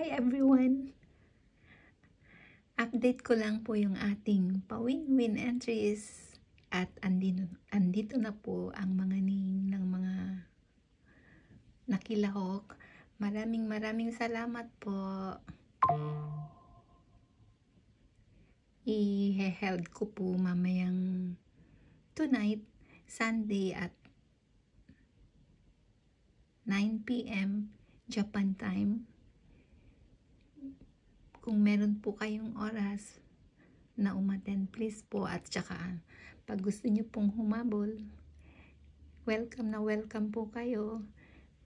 Hi everyone! Update ko lang po yung ating pa-win-win entries at andito na po ang mga name ng mga nakilahok. Maraming salamat po. I-held ko po mamayang tonight, Sunday at 9 p.m. Japan time. Kung meron po kayong oras na umattend, please po. At saka, pag gusto nyo pong humabol, welcome po kayo.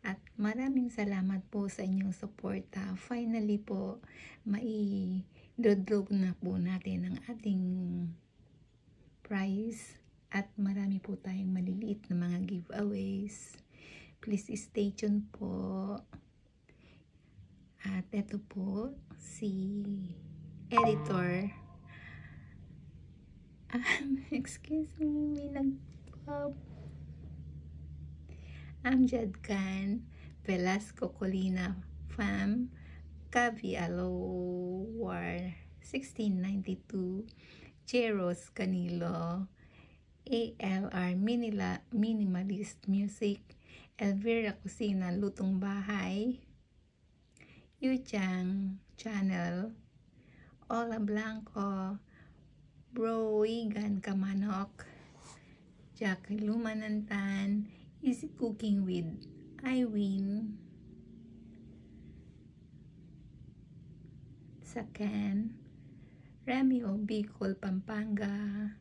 At maraming salamat po sa inyong suporta. Finally po, mai-draw na po natin ang ating prize. At marami po tayong maliliit na mga giveaways. Please stay tuned po. At ito po, si editor. Excuse me, may nag-pop. Amjad Khan, Velasco Colina Fam, Cavi Alowar, 1692, Jeros Canilo, ALR Minimalist Music, Elvira Kusina Lutong Bahay, Yuchang Channel, Ola Blanco, Bro Igan Kamanok, Jackie Lumanantan, Easy Cooking with Iwin, Sakan, Ramio Bicol Pampanga,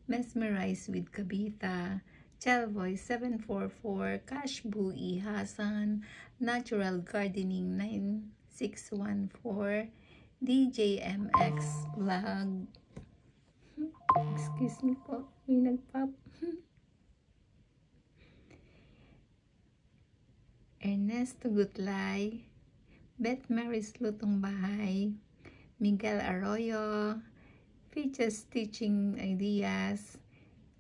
Mesmerize with Kabita, Chalvoy 744, Cash Bui Hasan, Natural Gardening 9614, DJ MX Vlog. Excuse me po, may nagpop. Ernesto Gutlay, Beth Mary's Lutong Bahay, Miguel Arroyo, Features Teaching Ideas,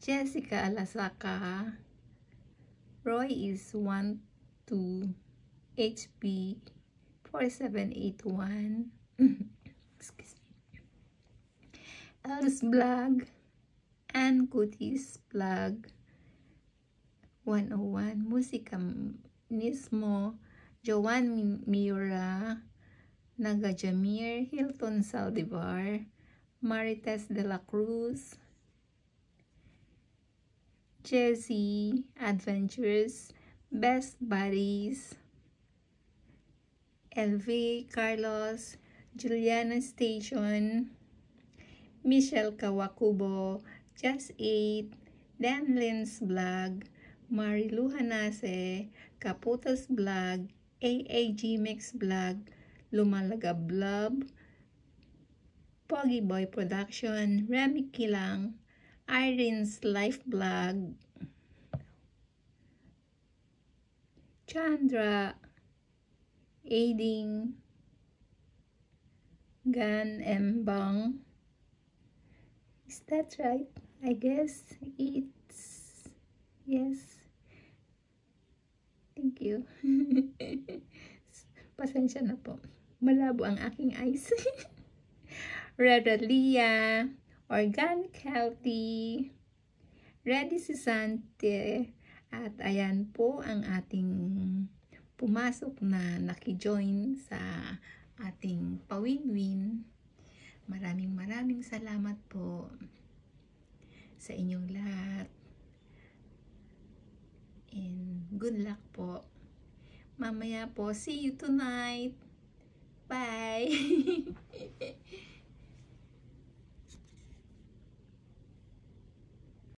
Jessica Alasaka, Roy is 12 HP 4781, excuse me, Els Vlog, Ann Cuties Vlog, 101, Musika Nismo, Joan Miura, Naga Jamir, Hilton Saldivar, Marites de la Cruz, Jessie Adventures, Best Buddies, LV Carlos, Juliana Station, Michelle Kawakubo, Just 8, Dan Lynn's Vlog, Marilu Hanase, Kaputas Vlog, AAG Mix Vlog, Lumalaga Vlog, Pogi Boy Production, Remy Kilang, Irene's Life Vlog, Chandra, Aiding, Gan Mbang. Is that right? I guess it's yes. Thank you. Pasensya na po. Malabo ang aking eyes. Redalia, Organic Healthy, Ready Sisante, at ayan po ang ating pumasok na nakijoin sa ating pa-win-win. Maraming salamat po sa inyong lahat. And good luck po. Mamaya po, see you tonight. Bye!